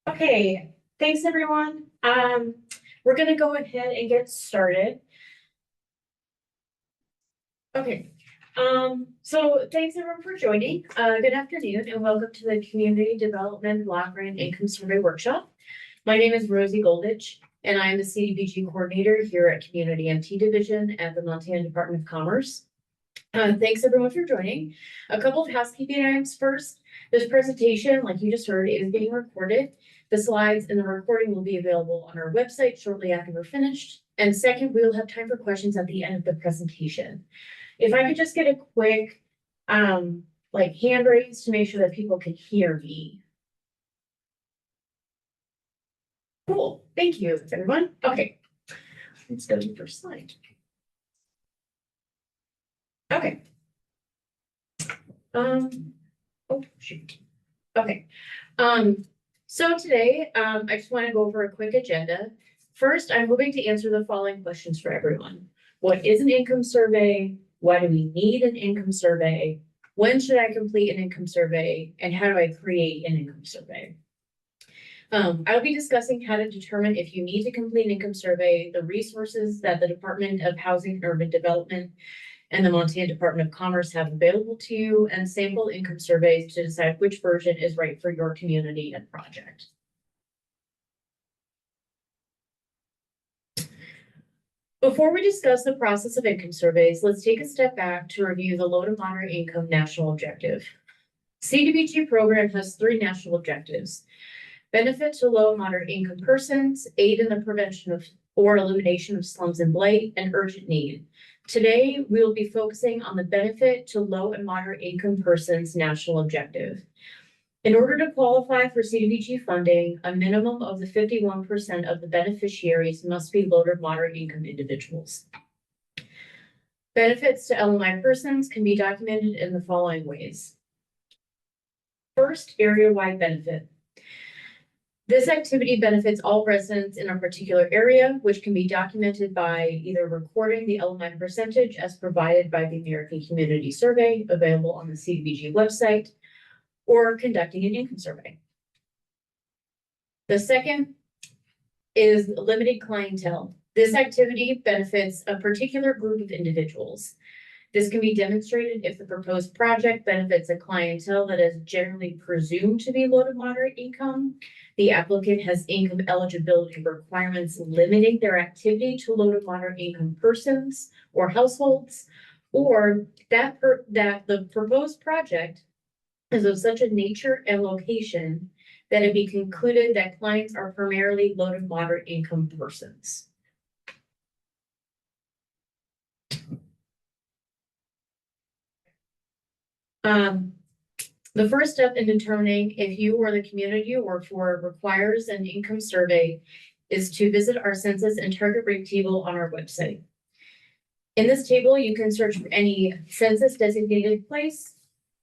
Okay, thanks everyone. We're gonna go ahead and get started. Okay, so thanks everyone for joining. Good afternoon and welcome to the Community Development Block Grant Income Survey Workshop. My name is Rosie Goldich and I am the CDBG coordinator here at Community MT Division at the Montana Department of Commerce. Thanks everyone for joining. A couple of housekeeping items first. This presentation, like you just heard, is being recorded. The slides and the recording will be available on our website shortly after we're finished. And second, we will have time for questions at the end of the presentation. If I could just get a quick, hand raise to make sure that people can hear me. Cool, thank you, everyone. Okay, let's go to the first slide. Okay. Oh, shoot. Okay. So today, I just want to go over a quick agenda. First, I'm hoping to answer the following questions for everyone. What is an income survey? Why do we need an income survey? When should I complete an income survey? And how do I create an income survey? I'll be discussing how to determine if you need to complete an income survey, the resources that the Department of Housing and Urban Development and the Montana Department of Commerce have available to you, and sample income surveys to decide which version is right for your community and project. Before we discuss the process of income surveys, let's take a step back to review the low to moderate income national objective. CDBG program has 3 national objectives: benefit to low and moderate income persons, aid in the prevention of or elimination of slums and blight, and urgent need. Today, we will be focusing on the benefit to low and moderate income persons national objective. In order to qualify for CDBG funding, a minimum of the 51% of the beneficiaries must be low to moderate income individuals. Benefits to LMI persons can be documented in the following ways. First, area-wide benefit. This activity benefits all residents in a particular area, which can be documented by either recording the LMI percentage as provided by the American Community Survey available on the CDBG website, or conducting an income survey. The second is limited clientele. This activity benefits a particular group of individuals. This can be demonstrated if the proposed project benefits a clientele that is generally presumed to be low to moderate income. The applicant has income eligibility requirements limiting their activity to low to moderate income persons or households, or that the proposed project is of such a nature and location that it be concluded that clients are primarily low to moderate income persons. The first step in determining if you or the community you work for requires an income survey is to visit our census and target rate table on our website. In this table, you can search for any census designated place,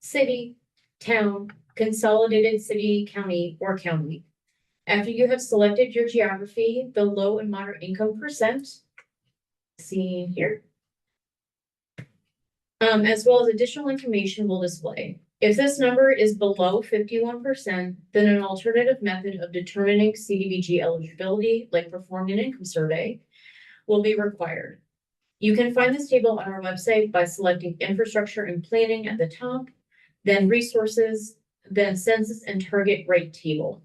city, town, consolidated city, county, or county. After you have selected your geography, the low and moderate income percent, seen here, as well as additional information will display. If this number is below 51%, then an alternative method of determining CDBG eligibility, like performing an income survey, will be required. You can find this table on our website by selecting infrastructure and planning at the top, then resources, then census and target rate table.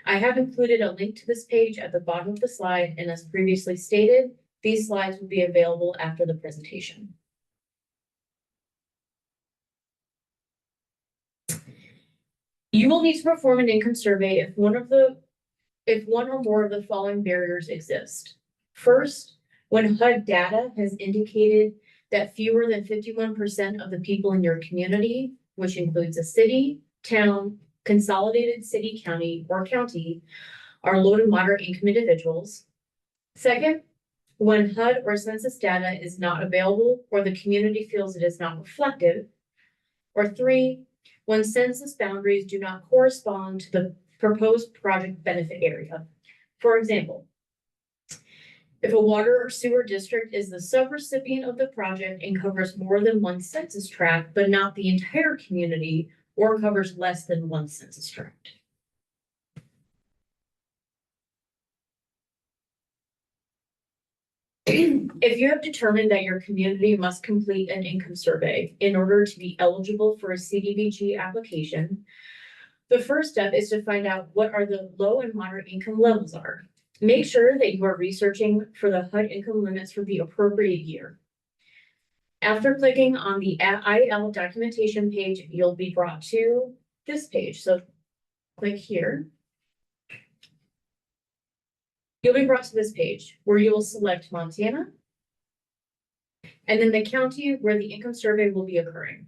I have included a link to this page at the bottom of the slide, and as previously stated, these slides will be available after the presentation. You will need to perform an income survey if one or more of the following barriers exist. First, when HUD data has indicated that fewer than 51% of the people in your community, which includes a city, town, consolidated city, county, or county, are low to moderate income individuals. Second, when HUD or census data is not available or the community feels it is not reflective. Or 3, when census boundaries do not correspond to the proposed project benefit area. For example, if a water or sewer district is the subrecipient of the project and covers more than one census tract, but not the entire community, or covers less than one census tract. If you have determined that your community must complete an income survey in order to be eligible for a CDBG application, the first step is to find out what are the low and moderate income levels are. Make sure that you are researching for the HUD income limits for the appropriate year. After clicking on the IL documentation page, you'll be brought to this page. So click here. You'll be brought to this page where you will select Montana and then the county where the income survey will be occurring.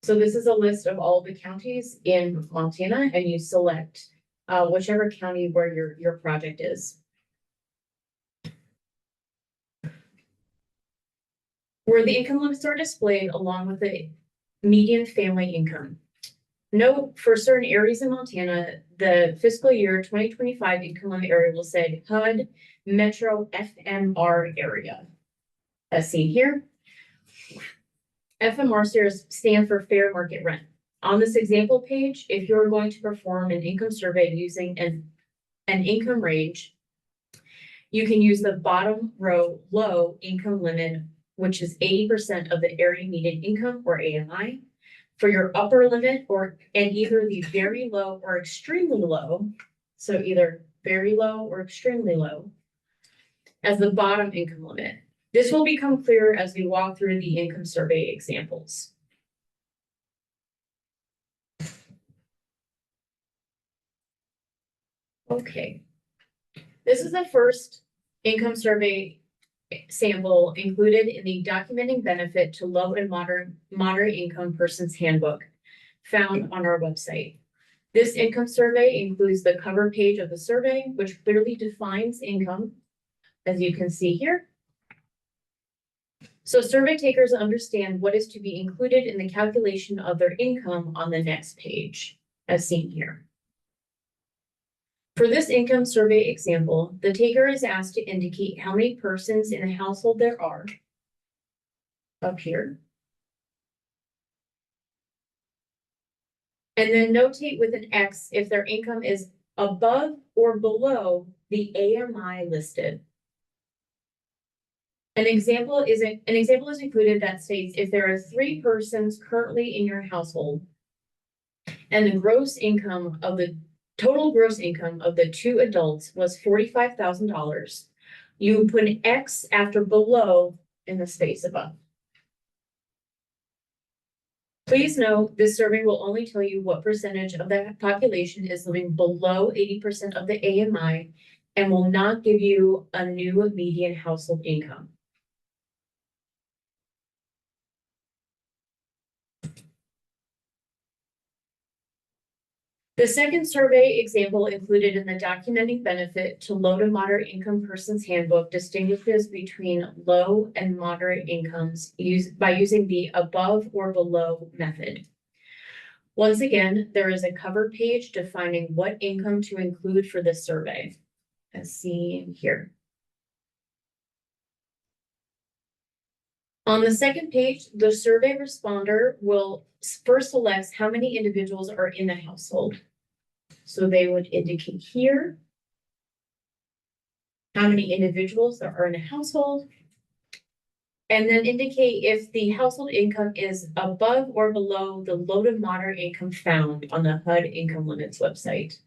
So this is a list of all the counties in Montana, and you select whichever county where your project is. Where the income limits are displayed along with the median family income. Note, for certain areas in Montana, the fiscal year 2025 income limit area will say HUD Metro FMR area. As seen here. FMR stand for fair market rent. On this example page, if you're going to perform an income survey using an income range, you can use the bottom row low income limit, which is 80% of the area median income, or AMI. For your upper limit, and either the very low or extremely low, so either very low or extremely low, as the bottom income limit. This will become clearer as we walk through the income survey examples. Okay, this is the first income survey sample included in the documenting benefit to low and moderate income persons handbook found on our website. This income survey includes the cover page of the survey, which clearly defines income, as you can see here. So survey takers understand what is to be included in the calculation of their income on the next page, as seen here. For this income survey example, the taker is asked to indicate how many persons in a household there are, up here. And then notate with an X if their income is above or below the AMI listed. An example is included that states if there are 3 persons currently in your household and the total gross income of the 2 adults was $45,000, you put an X after below in the space above. Please note, this survey will only tell you what percentage of the population is living below 80% of the AMI and will not give you a new median household income. The second survey example included in the documenting benefit to low to moderate income persons handbook distinguishes between low and moderate incomes by using the above or below method. Once again, there is a cover page defining what income to include for this survey, as seen here. On the second page, the survey responder will first select how many individuals are in the household. So they would indicate here how many individuals there are in a household, and then indicate if the household income is above or below the low to moderate income found on the HUD income limits website.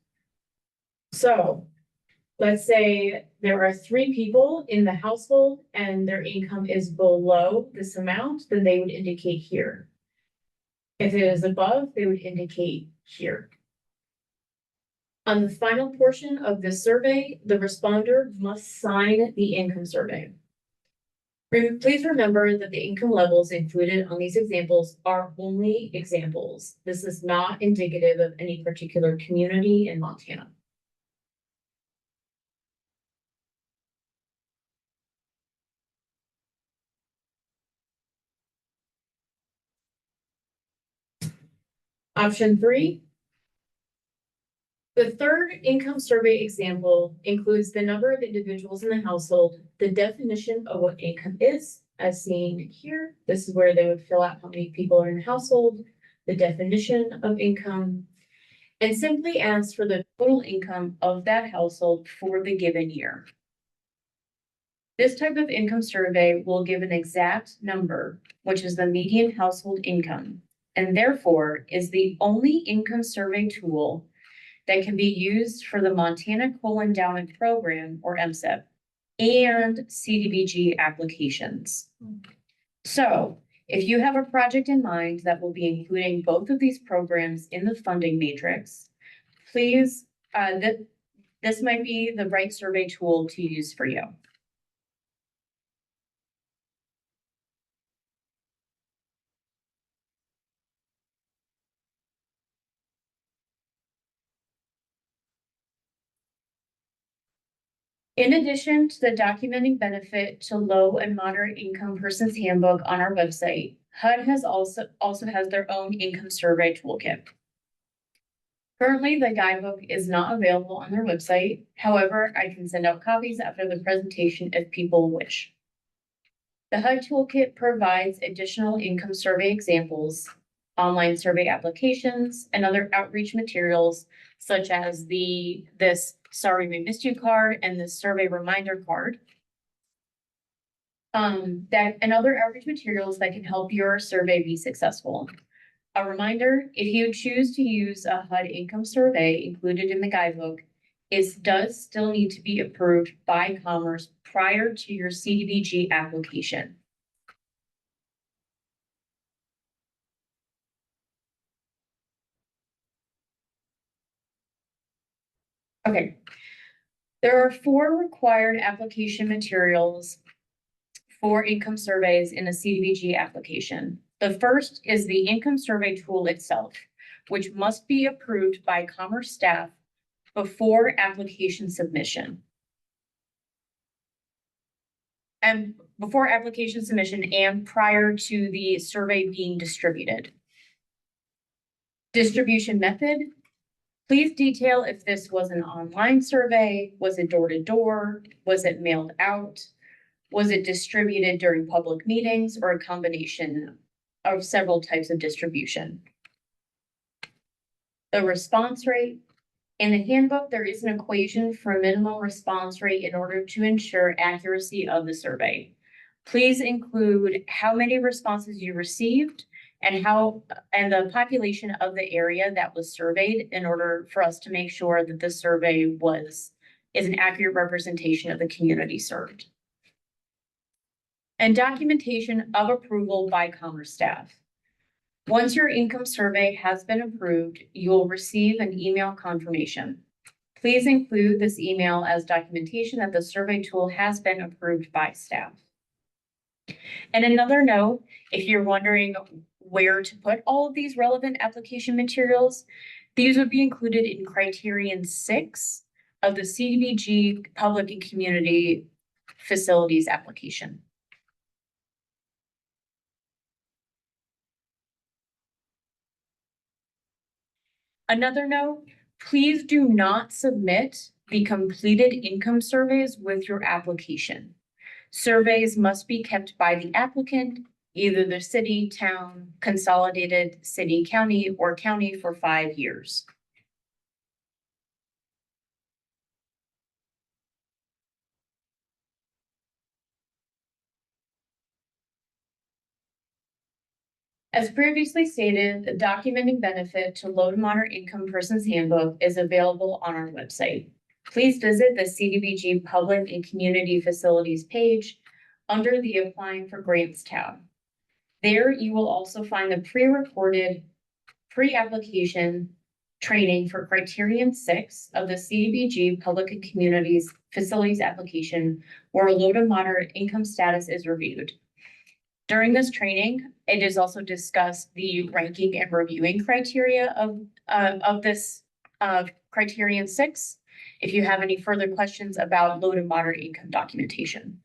So let's say there are 3 people in the household and their income is below this amount, then they would indicate here. If it is above, they would indicate here. On the final portion of this survey, the responder must sign the income survey. Please remember that the income levels included on these examples are only examples. This is not indicative of any particular community in Montana. Option 3. The third income survey example includes the number of individuals in the household, the definition of what income is, as seen here. This is where they would fill out how many people are in the household, the definition of income, and simply asks for the total income of that household for the given year. This type of income survey will give an exact number, which is the median household income, and therefore is the only income survey tool that can be used for the Montana Coal Endowment Program, or MSEP, and CDBG applications. So if you have a project in mind that will be including both of these programs in the funding matrix, please, this might be the right survey tool to use for you. In addition to the documenting benefit to low and moderate income persons handbook on our website, HUD has also has their own income survey toolkit. Currently, the guidebook is not available on their website. However, I can send out copies after the presentation if people wish. The HUD toolkit provides additional income survey examples, online survey applications, and other outreach materials such as this Sorry We Missed You card and this survey reminder card. And other outreach materials that can help your survey be successful. A reminder, if you choose to use a HUD income survey included in the guidebook, it does still need to be approved by Commerce prior to your CDBG application. Okay. There are 4 required application materials for income surveys in a CDBG application. The first is the income survey tool itself, which must be approved by Commerce staff before application submission. And before application submission and prior to the survey being distributed. Distribution method. Please detail if this was an online survey, was it door-to-door, was it mailed out, was it distributed during public meetings, or a combination of several types of distribution. The response rate. In the handbook, there is an equation for minimum response rate in order to ensure accuracy of the survey. Please include how many responses you received and the population of the area that was surveyed in order for us to make sure that the survey is an accurate representation of the community served. And documentation of approval by Commerce staff. Once your income survey has been approved, you will receive an email confirmation. Please include this email as documentation that the survey tool has been approved by staff. And another note, if you're wondering where to put all of these relevant application materials, these would be included in criterion 6 of the CDBG Public and Community Facilities application. Another note, please do not submit the completed income surveys with your application. Surveys must be kept by the applicant, either the city, town, consolidated city, county, or county for 5 years. As previously stated, the documenting benefit to low to moderate income persons handbook is available on our website. Please visit the CDBG Public and Community Facilities page under the Applying for Grants tab. There you will also find the pre-recorded pre-application training for criterion 6 of the CDBG Public and Communities Facilities application, where low to moderate income status is reviewed. During this training, it is also discussed the ranking and reviewing criteria of this criterion 6. If you have any further questions about low to moderate income documentation.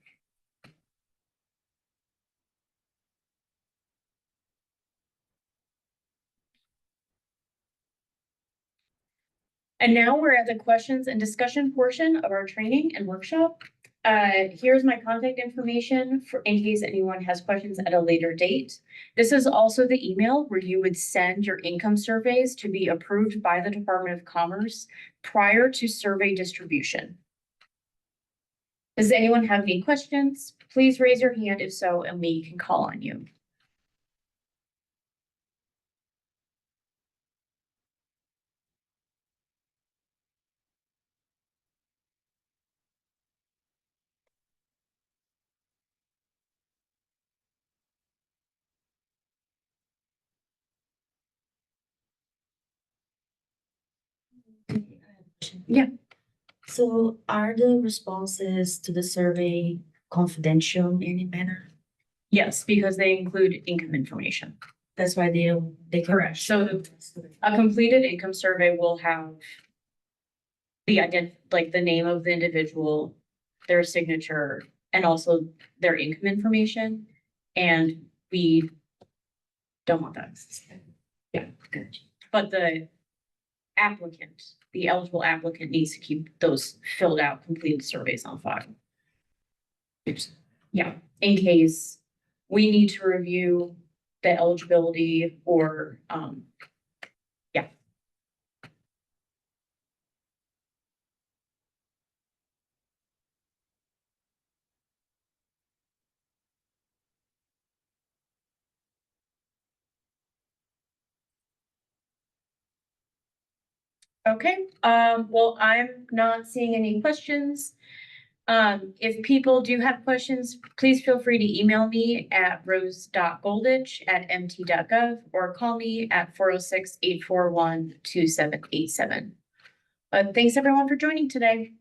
And now we're at the questions and discussion portion of our training and workshop. Here's my contact information for in case anyone has questions at a later date. This is also the email where you would send your income surveys to be approved by the Department of Commerce prior to survey distribution. Does anyone have any questions? Please raise your hand if so, and we can call on you. Yeah. So are the responses to the survey confidential in any manner? Yes, because they include income information. That's why they can. Correct. So a completed income survey will have the like the name of the individual, their signature, and also their income information. And we don't want that. Yeah, good. But the eligible applicant needs to keep those filled out, completed surveys on file. Yeah, in case we need to review the eligibility or, yeah. Okay, well, I'm not seeing any questions. If people do have questions, please feel free to email me at rose.goldich@mt.gov or call me at 406-841-2787. But thanks everyone for joining today.